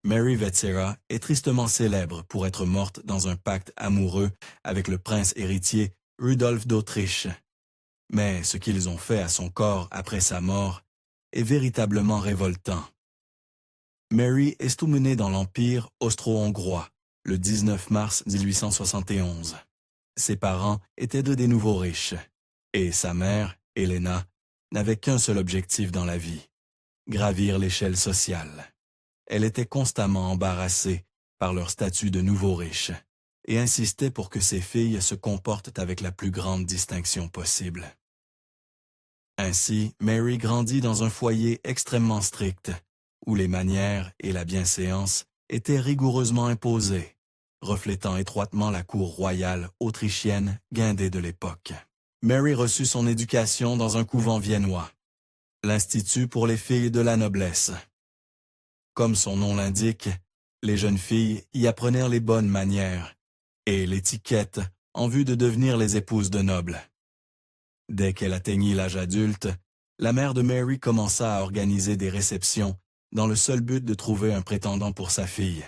Mary Vetsera est tristement célèbre pour être morte dans un pacte amoureux avec le prince héritier Rudolf d'Autriche. Mais ce qu'ils ont fait à son corps après sa mort est véritablement révoltant. Mary est menée dans l'Empire austro-hongrois le 19 mars 1871. Ses parents étaient deux des nouveaux riches, et sa mère, Helena, n'avait qu'un seul objectif dans la vie, gravir l'échelle sociale. Elle était constamment embarrassée par leur statut de nouveaux riches et insistait pour que ses filles se comportent avec la plus grande distinction possible. Ainsi, Mary grandit dans un foyer extrêmement strict, où les manières et la bienséance étaient rigoureusement imposées, reflétant étroitement la cour royale autrichienne guindée de l'époque. Mary reçut son éducation dans un couvent viennois, l'Institut pour les filles de la noblesse. Comme son nom l'indique, les jeunes filles y apprenèrent les bonnes manières et l'étiquette en vue de devenir les épouses de nobles. Dès qu'elle atteignit l'âge adulte, la mère de Mary commença à organiser des réceptions dans le seul but de trouver un prétendant pour sa fille.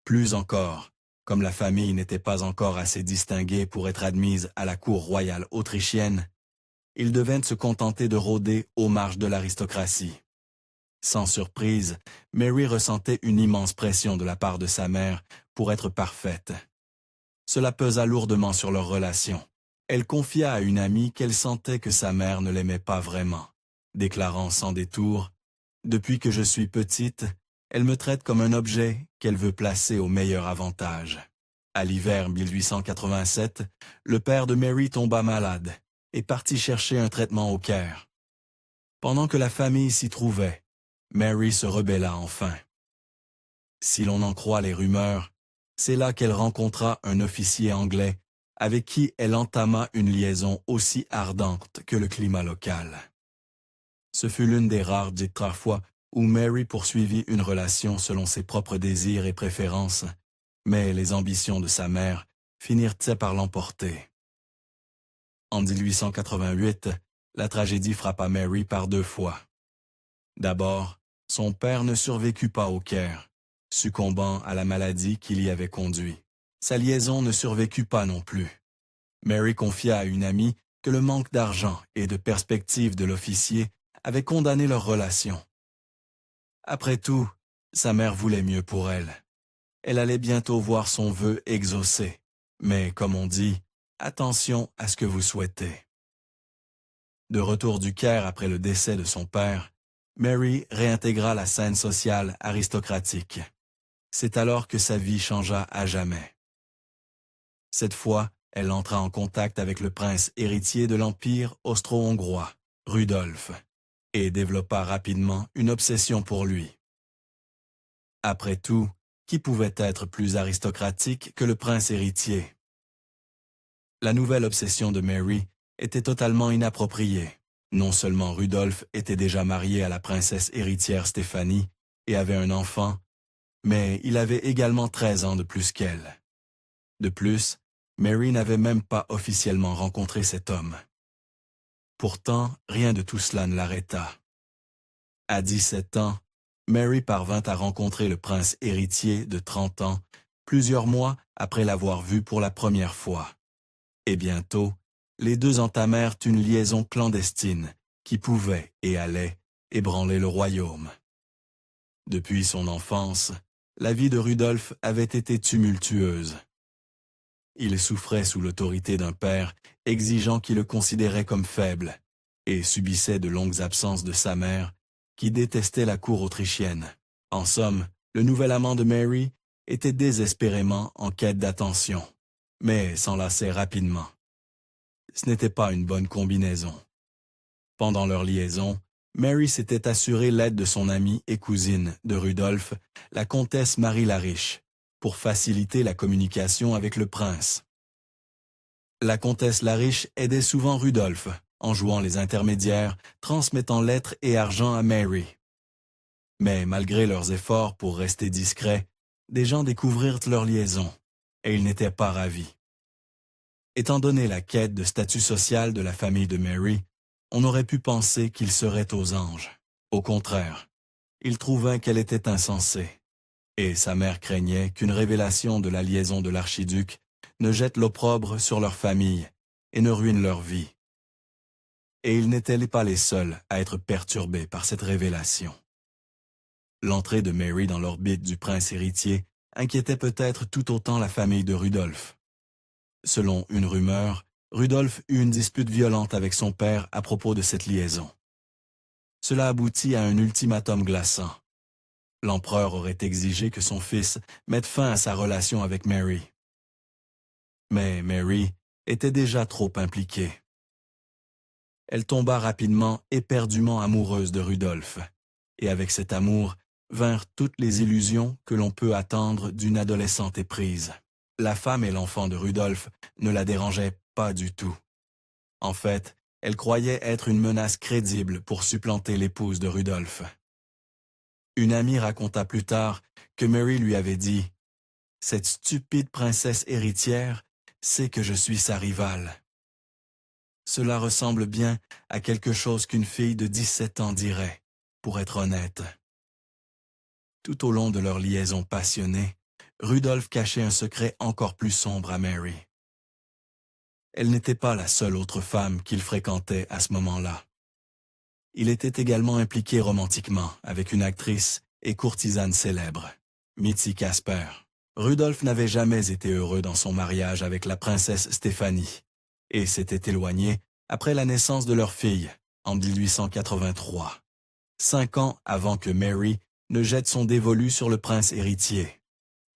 Plus encore, comme la famille n'était pas encore assez distinguée pour être admise à la cour royale autrichienne, ils devaient se contenter de rôder aux marges de l'aristocratie. Sans surprise, Mary ressentait une immense pression de la part de sa mère pour être parfaite. Cela pesa lourdement sur leur relation. Elle confia à une amie qu'elle sentait que sa mère ne l'aimait pas vraiment, déclarant sans détour « Depuis que je suis petite, elle me traite comme un objet qu'elle veut placer au meilleur avantage. » À l'hiver 1887, le père de Mary tomba malade et partit chercher un traitement au Caire. Pendant que la famille s'y trouvait, Mary se rebella enfin. Si l'on en croit les rumeurs, c'est là qu'elle rencontra un officier anglais avec qui elle entama une liaison aussi ardente que le climat local. Ce fut l'une des rares fois où Mary poursuivit une relation selon ses propres désirs et préférences, mais les ambitions de sa mère finirent par l'emporter. En 1888, la tragédie frappa Mary par deux fois. D'abord, son père ne survécut pas au Caire, succombant à la maladie qui l'y avait conduit. Sa liaison ne survécut pas non plus. Mary confia à une amie que le manque d'argent et de perspective de l'officier avait condamné leur relation. Après tout, sa mère voulait mieux pour elle. Elle allait bientôt voir son vœu exaucé, mais comme on dit, attention à ce que vous souhaitez. De retour du Caire après le décès de son père, Mary réintégra la scène sociale aristocratique. C'est alors que sa vie changea à jamais. Cette fois, elle entra en contact avec le prince héritier de l'Empire austro-hongrois, Rudolf, et développa rapidement une obsession pour lui. Après tout, qui pouvait être plus aristocratique que le prince héritier? La nouvelle obsession de Mary était totalement inappropriée. Non seulement Rudolf était déjà marié à la princesse héritière Stéphanie et avait un enfant, mais il avait également 13 ans de plus qu'elle. De plus, Mary n'avait même pas officiellement rencontré cet homme. Pourtant, rien de tout cela ne l'arrêta. À 17 ans, Mary parvint à rencontrer le prince héritier de 30 ans, plusieurs mois après l'avoir vu pour la première fois. Et bientôt, les deux entamèrent une liaison clandestine qui pouvait et allait ébranler le royaume. Depuis son enfance, la vie de Rudolf avait été tumultueuse. Il souffrait sous l'autorité d'un père exigeant qui le considérait comme faible et subissait de longues absences de sa mère qui détestait la cour autrichienne. En somme, le nouvel amant de Mary était désespérément en quête d'attention, mais s'enlaçait rapidement. Ce n'était pas une bonne combinaison. Pendant leur liaison, Mary s'était assuré l'aide de son amie et cousine de Rudolf, la comtesse Marie la Riche, pour faciliter la communication avec le prince. La comtesse la Riche aidait souvent Rudolf, en jouant les intermédiaires, transmettant lettres et argent à Mary. Mais malgré leurs efforts pour rester discrets, des gens découvrirent leur liaison, et ils n'étaient pas ravis. Étant donné la quête de statut social de la famille de Mary, on aurait pu penser qu'ils seraient aux anges. Au contraire, Il trouva qu'elle était insensée, et sa mère craignait qu'une révélation de la liaison de l'archiduc ne jette l'opprobre sur leur famille et ne ruine leur vie. Et ils n'étaient pas les seuls à être perturbés par cette révélation. L'entrée de Mary dans l'orbite du prince héritier inquiétait peut-être tout autant la famille de Rudolf. Selon une rumeur, Rudolf eut une dispute violente avec son père à propos de cette liaison. Cela aboutit à un ultimatum glaçant. L'empereur aurait exigé que son fils mette fin à sa relation avec Mary. Mais Mary était déjà trop impliquée. Elle tomba rapidement éperdument amoureuse de Rudolf, et avec cet amour vinrent toutes les illusions que l'on peut attendre d'une adolescente éprise. La femme et l'enfant de Rudolf ne la dérangeaient pas du tout. En fait, elle croyait être une menace crédible pour supplanter l'épouse de Rudolf. Une amie raconta plus tard que Mary lui avait dit « Cette stupide princesse héritière sait que je suis sa rivale. » Cela ressemble bien à quelque chose qu'une fille de 17 ans dirait, pour être honnête. Tout au long de leur liaison passionnée, Rudolf cachait un secret encore plus sombre à Mary. Elle n'était pas la seule autre femme qu'il fréquentait à ce moment-là. Il était également impliqué romantiquement avec une actrice et courtisane célèbre, Mitzi Casper. Rudolf n'avait jamais été heureux dans son mariage avec la princesse Stéphanie et s'était éloigné après la naissance de leur fille en 1883, 5 ans avant que Mary ne jette son dévolu sur le prince héritier.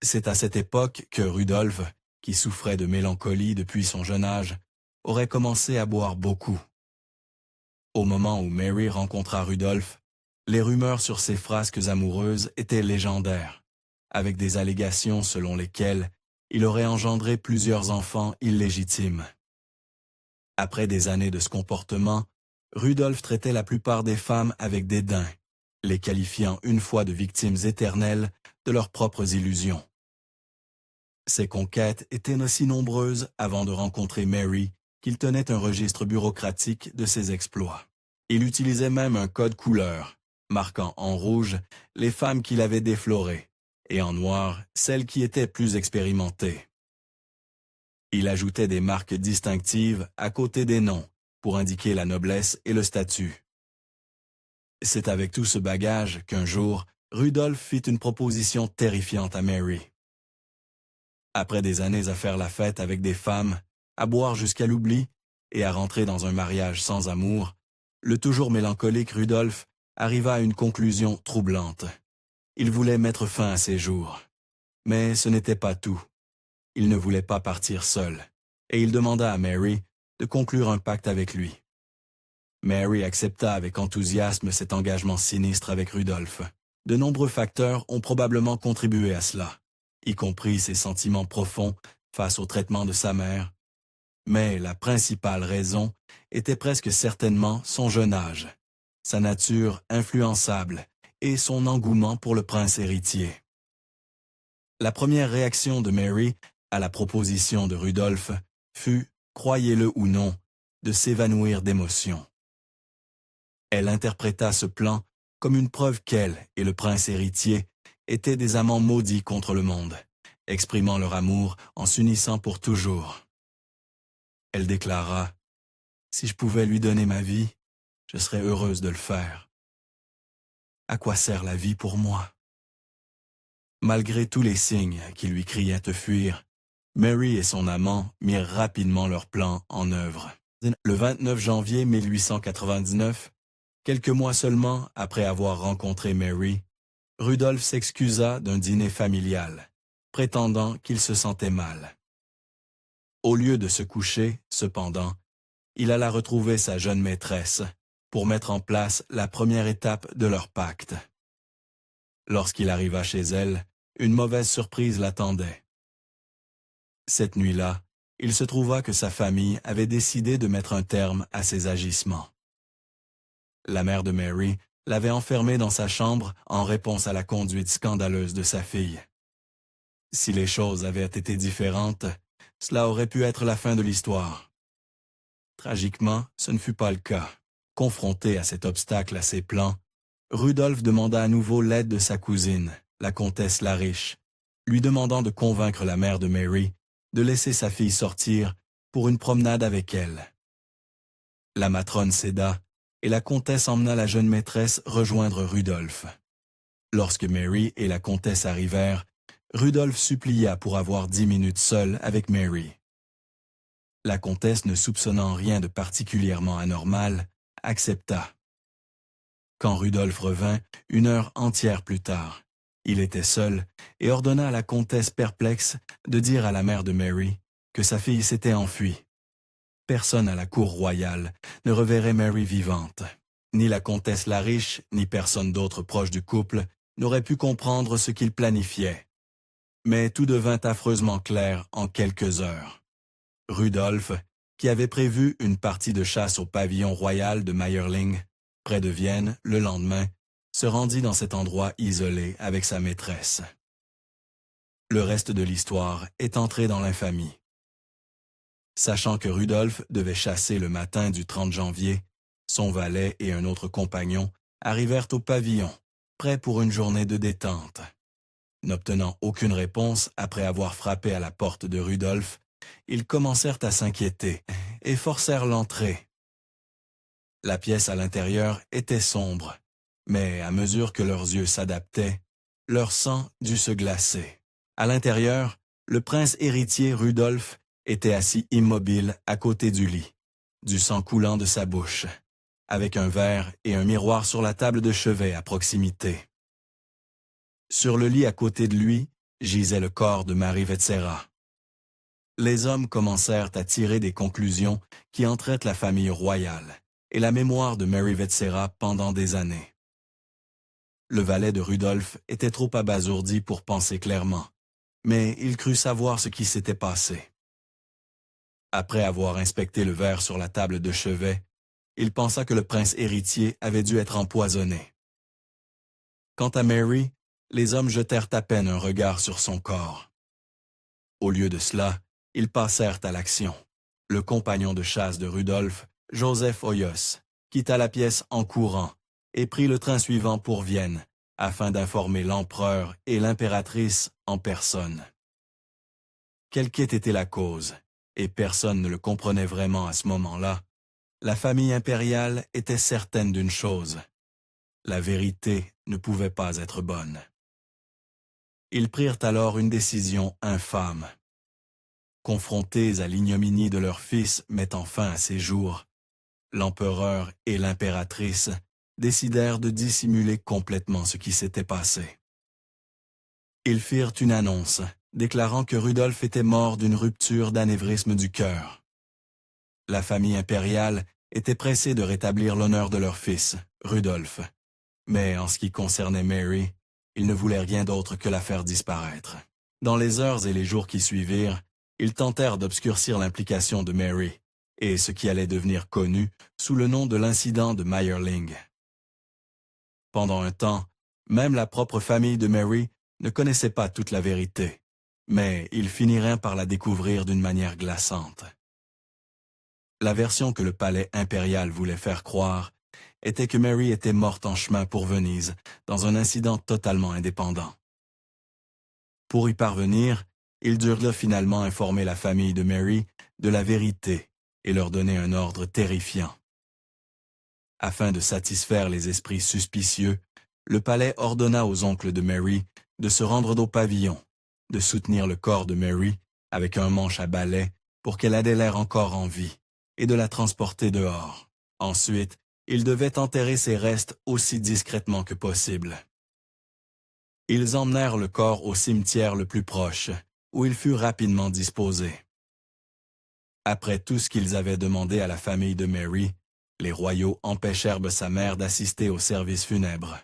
C'est à cette époque que Rudolf, qui souffrait de mélancolie depuis son jeune âge, aurait commencé à boire beaucoup. Au moment où Mary rencontra Rudolf, les rumeurs sur ses frasques amoureuses étaient légendaires, avec des allégations selon lesquelles il aurait engendré plusieurs enfants illégitimes. Après des années de ce comportement, Rudolf traitait la plupart des femmes avec dédain, les qualifiant une fois de victimes éternelles de leurs propres illusions. Ses conquêtes étaient aussi nombreuses avant de rencontrer Mary qu'il tenait un registre bureaucratique de ses exploits. Il utilisait même un code couleur, marquant en rouge les femmes qu'il avait déflorées, et en noir celles qui étaient plus expérimentées. Il ajoutait des marques distinctives à côté des noms, pour indiquer la noblesse et le statut. C'est avec tout ce bagage qu'un jour, Rudolf fit une proposition terrifiante à Mary. Après des années à faire la fête avec des femmes, à boire jusqu'à l'oubli et à rentrer dans un mariage sans amour, le toujours mélancolique Rudolf arriva à une conclusion troublante. Il voulait mettre fin à ses jours. Mais ce n'était pas tout. Il ne voulait pas partir seul, et il demanda à Mary de conclure un pacte avec lui. Mary accepta avec enthousiasme cet engagement sinistre avec Rudolf. De nombreux facteurs ont probablement contribué à cela, y compris ses sentiments profonds face au traitement de sa mère. Mais la principale raison était presque certainement son jeune âge, sa nature influençable et son engouement pour le prince héritier. La première réaction de Mary à la proposition de Rudolf fut, croyez-le ou non, de s'évanouir d'émotion. Elle interpréta ce plan comme une preuve qu'elle et le prince héritier étaient des amants maudits contre le monde, exprimant leur amour en s'unissant pour toujours. Elle déclara « Si je pouvais lui donner ma vie, je serais heureuse de le faire. À quoi sert la vie pour moi ?» Malgré tous les signes qui lui criaient de fuir, Mary et son amant mirent rapidement leur plan en œuvre. Le 29 janvier 1899, quelques mois seulement après avoir rencontré Mary, Rudolf s'excusa d'un dîner familial, prétendant qu'il se sentait mal. Au lieu de se coucher, cependant, il alla retrouver sa jeune maîtresse pour mettre en place la première étape de leur pacte. Lorsqu'il arriva chez elle, une mauvaise surprise l'attendait. Cette nuit-là, il se trouva que sa famille avait décidé de mettre un terme à ses agissements. La mère de Mary l'avait enfermée dans sa chambre en réponse à la conduite scandaleuse de sa fille. Si les choses avaient été différentes, cela aurait pu être la fin de l'histoire. Tragiquement, ce ne fut pas le cas. Confronté à cet obstacle à ses plans, Rudolf demanda à nouveau l'aide de sa cousine, la comtesse Lariche, lui demandant de convaincre la mère de Mary de laisser sa fille sortir pour une promenade avec elle. La matrone céda, et la comtesse emmena la jeune maîtresse rejoindre Rudolf. Lorsque Mary et la comtesse arrivèrent, Rudolf supplia pour avoir 10 minutes seul avec Mary. La comtesse, ne soupçonnant rien de particulièrement anormal, accepta. Quand Rudolf revint, 1 heure entière plus tard, il était seul et ordonna à la comtesse perplexe de dire à la mère de Mary que sa fille s'était enfuie. Personne à la cour royale ne reverrait Mary vivante. Ni la comtesse Lariche, ni personne d'autre proche du couple n'aurait pu comprendre ce qu'il planifiait. Mais tout devint affreusement clair en quelques heures. Rudolf, qui avait prévu une partie de chasse au pavillon royal de Mayerling, près de Vienne, le lendemain, se rendit dans cet endroit isolé avec sa maîtresse. Le reste de l'histoire est entré dans l'infamie. Sachant que Rudolf devait chasser le matin du 30 janvier, son valet et un autre compagnon arrivèrent au pavillon, prêts pour une journée de détente. N'obtenant aucune réponse après avoir frappé à la porte de Rudolf, ils commencèrent à s'inquiéter et forcèrent l'entrée. La pièce à l'intérieur était sombre, mais à mesure que leurs yeux s'adaptaient, leur sang dut se glacer. À l'intérieur, le prince héritier Rudolf était assis immobile à côté du lit, du sang coulant de sa bouche, avec un verre et un miroir sur la table de chevet à proximité. Sur le lit à côté de lui gisait le corps de Marie Vetsera. Les hommes commencèrent à tirer des conclusions qui entraient la famille royale et la mémoire de Mary Vetsera pendant des années. Le valet de Rudolf était trop abasourdi pour penser clairement, mais il crut savoir ce qui s'était passé. Après avoir inspecté le verre sur la table de chevet, il pensa que le prince héritier avait dû être empoisonné. Quant à Mary, les hommes jetèrent à peine un regard sur son corps. Au lieu de cela, ils passèrent à l'action. Le compagnon de chasse de Rudolf, Joseph Hoyos, quitta la pièce en courant et prit le train suivant pour Vienne, afin d'informer l'empereur et l'impératrice en personne. Quelle qu'ait été la cause, et personne ne le comprenait vraiment à ce moment-là, la famille impériale était certaine d'une chose: la vérité ne pouvait pas être bonne. Ils prirent alors une décision infâme. Confrontés à l'ignominie de leur fils mettant fin à ses jours, l'empereur et l'impératrice décidèrent de dissimuler complètement ce qui s'était passé. Ils firent une annonce, déclarant que Rudolf était mort d'une rupture d'anévrisme du cœur. La famille impériale était pressée de rétablir l'honneur de leur fils, Rudolf, mais en ce qui concernait Mary, ils ne voulaient rien d'autre que la faire disparaître. Dans les heures et les jours qui suivirent, ils tentèrent d'obscurcir l'implication de Mary, et ce qui allait devenir connu sous le nom de l'incident de Mayerling. Pendant un temps, même la propre famille de Mary ne connaissait pas toute la vérité, mais ils finirent par la découvrir d'une manière glaçante. La version que le palais impérial voulait faire croire était que Mary était morte en chemin pour Venise, dans un incident totalement indépendant. Pour y parvenir, ils durent finalement informer la famille de Mary de la vérité et leur donner un ordre terrifiant. Afin de satisfaire les esprits suspicieux, le palais ordonna aux oncles de Mary de se rendre au pavillon, de soutenir le corps de Mary avec un manche à balai pour qu'elle ait l'air encore en vie, et de la transporter dehors. Ensuite, ils devaient enterrer ses restes aussi discrètement que possible. Ils emmenèrent le corps au cimetière le plus proche, où il fut rapidement disposé. Après tout ce qu'ils avaient demandé à la famille de Mary, les royaux empêchèrent sa mère d'assister au service funèbre.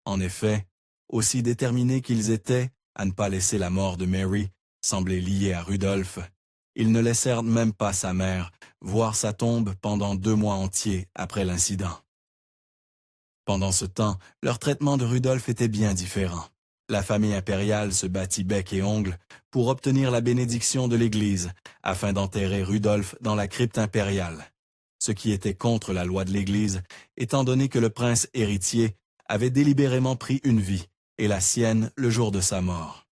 En effet, aussi déterminés qu'ils étaient à ne pas laisser la mort de Mary sembler liée à Rudolf, ils ne laissèrent même pas sa mère voir sa tombe pendant 2 mois entiers après l'incident. Pendant ce temps, leur traitement de Rudolf était bien différent. La famille impériale se battit bec et ongles pour obtenir la bénédiction de l'Église afin d'enterrer Rudolf dans la crypte impériale, ce qui était contre la loi de l'Église, étant donné que le prince héritier avait délibérément pris une vie, et la sienne le jour de sa mort.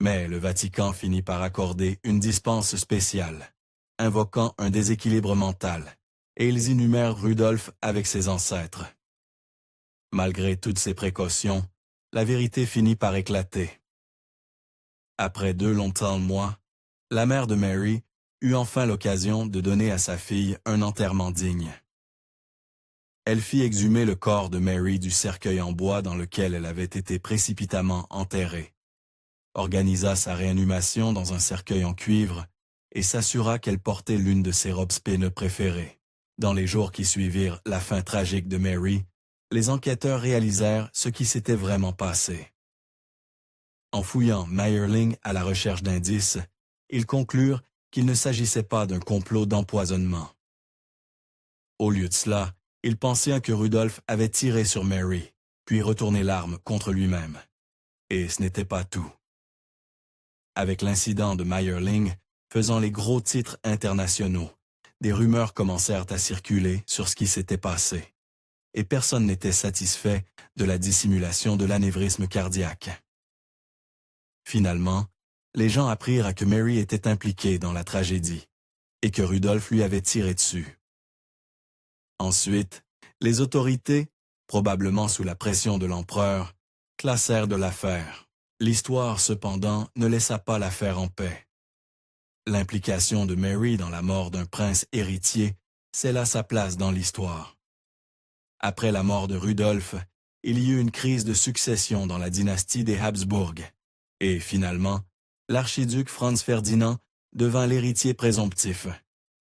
Mais le Vatican finit par accorder une dispense spéciale, invoquant un déséquilibre mental, et ils inhumèrent Rudolf avec ses ancêtres. Malgré toutes ces précautions, la vérité finit par éclater. Après 2 longs mois, la mère de Mary eut enfin l'occasion de donner à sa fille un enterrement digne. Elle fit exhumer le corps de Mary du cercueil en bois dans lequel elle avait été précipitamment enterrée, organisa sa réanimation dans un cercueil en cuivre et s'assura qu'elle portait l'une de ses robes spéneuses préférées. Dans les jours qui suivirent la fin tragique de Mary, les enquêteurs réalisèrent ce qui s'était vraiment passé. En fouillant Meyerling à la recherche d'indices, ils conclurent qu'il ne s'agissait pas d'un complot d'empoisonnement. Au lieu de cela, ils pensèrent que Rudolf avait tiré sur Mary, puis retourné l'arme contre lui-même. Et ce n'était pas tout. Avec l'incident de Meyerling faisant les gros titres internationaux, des rumeurs commencèrent à circuler sur ce qui s'était passé. Et personne n'était satisfait de la dissimulation de l'anévrisme cardiaque. Finalement, les gens apprirent que Mary était impliquée dans la tragédie et que Rudolf lui avait tiré dessus. Ensuite, les autorités, probablement sous la pression de l'empereur, classèrent de l'affaire. L'histoire, cependant, ne laissa pas l'affaire en paix. L'implication de Mary dans la mort d'un prince héritier scella sa place dans l'histoire. Après la mort de Rudolf, il y eut une crise de succession dans la dynastie des Habsbourg, et finalement, l'archiduc Franz Ferdinand devint l'héritier présomptif,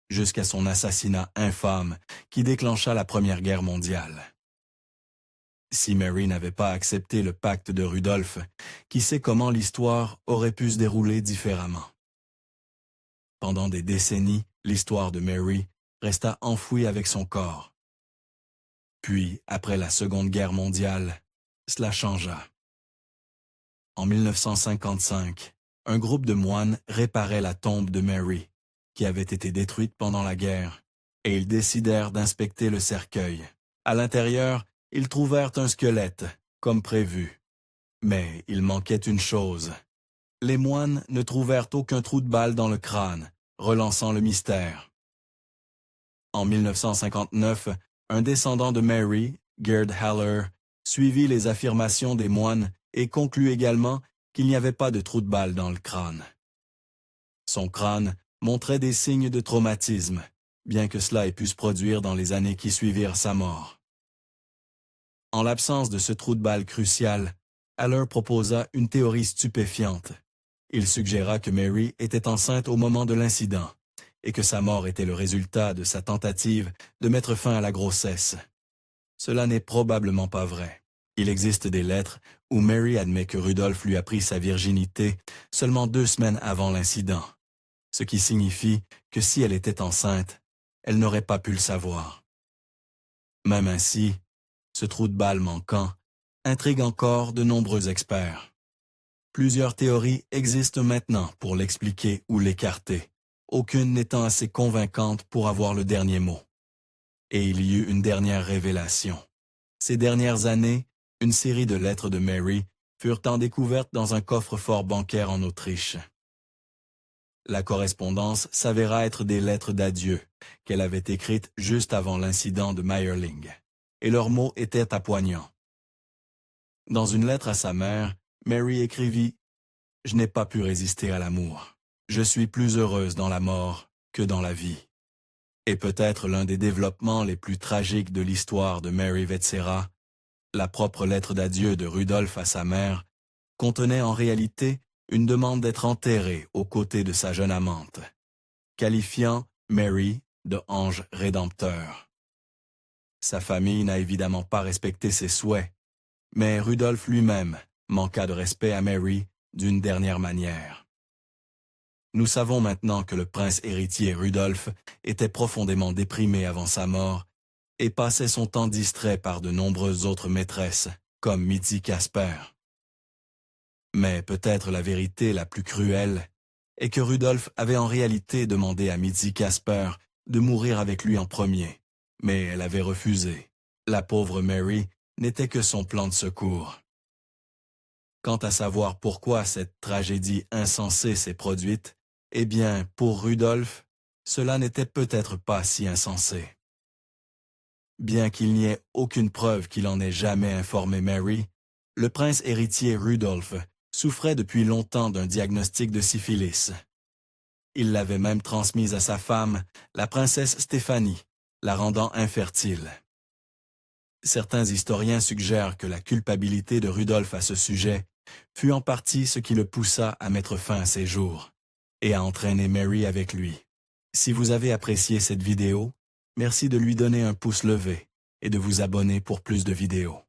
jusqu'à son assassinat infâme qui déclencha la Première Guerre mondiale. Si Mary n'avait pas accepté le pacte de Rudolf, qui sait comment l'histoire aurait pu se dérouler différemment. Pendant des décennies, l'histoire de Mary resta enfouie avec son corps. Puis, après la Seconde Guerre mondiale, cela changea. En 1955, un groupe de moines réparait la tombe de Mary, qui avait été détruite pendant la guerre, et ils décidèrent d'inspecter le cercueil. À l'intérieur, ils trouvèrent un squelette, comme prévu. Mais il manquait une chose. Les moines ne trouvèrent aucun trou de balle dans le crâne, relançant le mystère. En 1959, un descendant de Mary, Gerd Haller, suivit les affirmations des moines et conclut également qu'il n'y avait pas de trou de balle dans le crâne. Son crâne montrait des signes de traumatisme, bien que cela ait pu se produire dans les années qui suivirent sa mort. En l'absence de ce trou de balle crucial, Haller proposa une théorie stupéfiante. Il suggéra que Mary était enceinte au moment de l'incident et que sa mort était le résultat de sa tentative de mettre fin à la grossesse. Cela n'est probablement pas vrai. Il existe des lettres où Mary admet que Rudolf lui a pris sa virginité seulement 2 semaines avant l'incident, ce qui signifie que si elle était enceinte, elle n'aurait pas pu le savoir. Même ainsi, ce trou de balle manquant intrigue encore de nombreux experts. Plusieurs théories existent maintenant pour l'expliquer ou l'écarter, aucune n'étant assez convaincante pour avoir le dernier mot. Et il y eut une dernière révélation. Ces dernières années, une série de lettres de Mary furent en découverte dans un coffre-fort bancaire en Autriche. La correspondance s'avéra être des lettres d'adieu qu'elle avait écrites juste avant l'incident de Meyerling, et leurs mots étaient poignants. Dans une lettre à sa mère, Mary écrivit « Je n'ai pas pu résister à l'amour. Je suis plus heureuse dans la mort que dans la vie. » Et peut-être l'un des développements les plus tragiques de l'histoire de Mary Vetsera, la propre lettre d'adieu de Rudolf à sa mère, contenait en réalité une demande d'être enterrée aux côtés de sa jeune amante, qualifiant Mary de ange rédempteur. Sa famille n'a évidemment pas respecté ses souhaits, mais Rudolf lui-même manqua de respect à Mary d'une dernière manière. Nous savons maintenant que le prince héritier Rudolf était profondément déprimé avant sa mort et passait son temps distrait par de nombreuses autres maîtresses, comme Mitzi Casper. Mais peut-être la vérité la plus cruelle est que Rudolf avait en réalité demandé à Mitzi Casper de mourir avec lui en premier, mais elle avait refusé. La pauvre Mary n'était que son plan de secours. Quant à savoir pourquoi cette tragédie insensée s'est produite, eh bien, pour Rudolf, cela n'était peut-être pas si insensé. Bien qu'il n'y ait aucune preuve qu'il en ait jamais informé Mary, le prince héritier Rudolf souffrait depuis longtemps d'un diagnostic de syphilis. Il l'avait même transmise à sa femme, la princesse Stéphanie, la rendant infertile. Certains historiens suggèrent que la culpabilité de Rudolf à ce sujet fut en partie ce qui le poussa à mettre fin à ses jours et à entraîner Mary avec lui. Si vous avez apprécié cette vidéo, merci de lui donner un pouce levé et de vous abonner pour plus de vidéos.